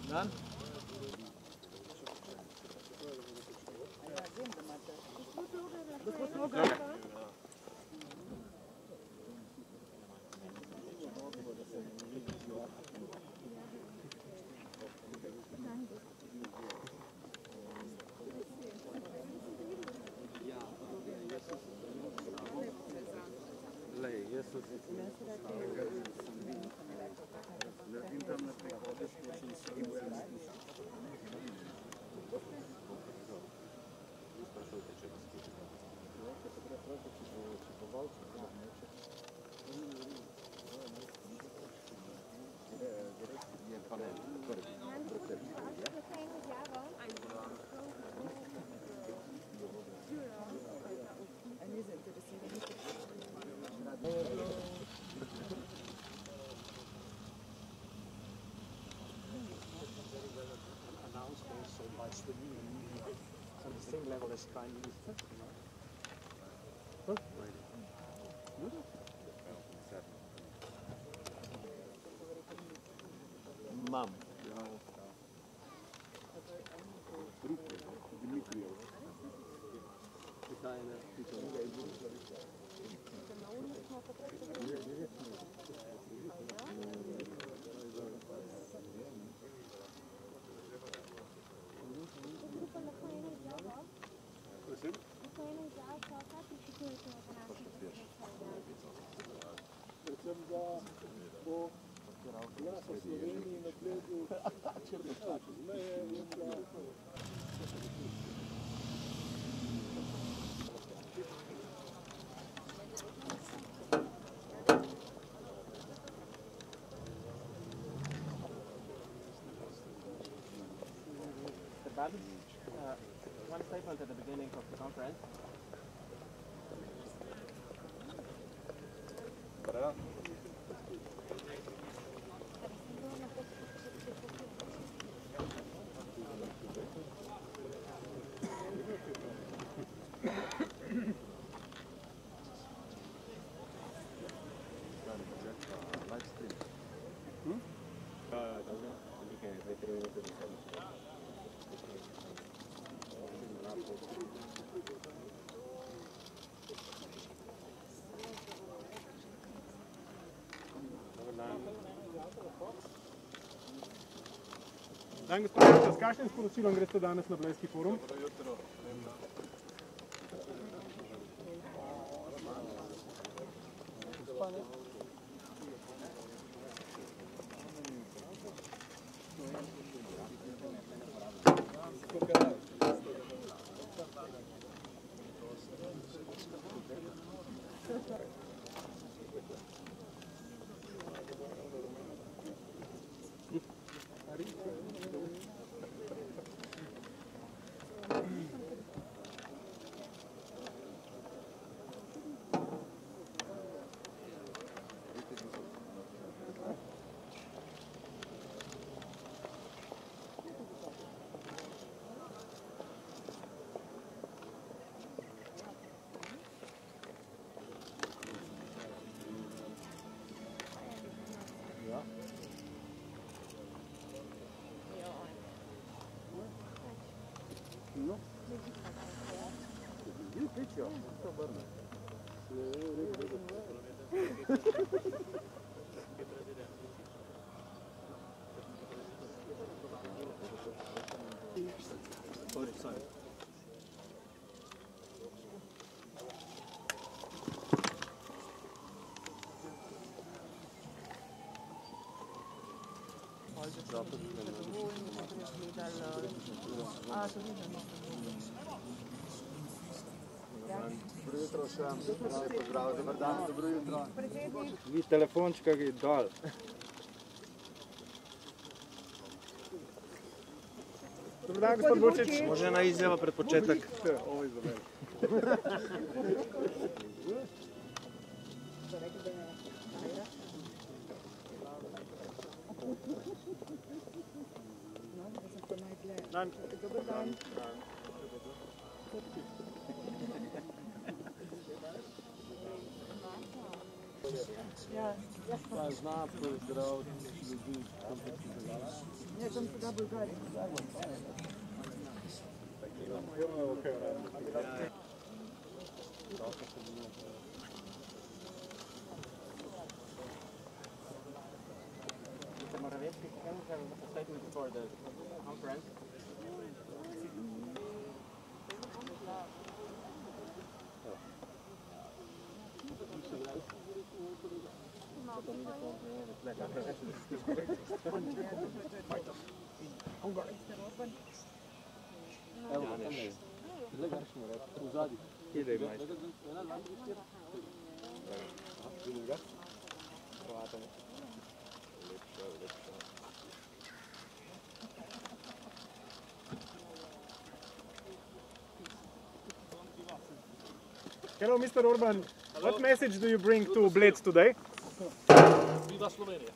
Dan? Same level as Chinese. Mam. One statement at the beginning of the conference. Dan, gospod, s kakšnim sporočilom greste danes na Blejski forum? Dobro jutro. No. Pićo, to brno. Dobro jutro vsem, pozdrav, dober dan, dobro jutro. Vi telefončka gre dol. Dobar dan, gospod Burčič. Može ena izjava pred početak. Ovo je za mene. Dan. Dobar dan. Pa zna pozdraviti ljudi, kam pa ti delaš. Ne, tam se da Bolgarija. Mr. Morawiecki, can we have a statement before the conference? Evo ga, tam je. Zdaj ga rečemo reči, v zadnji. Idej, majster. Vidim ga? Hello, Mr. Orban. What message do you bring to Bled today? Viva Slovenija!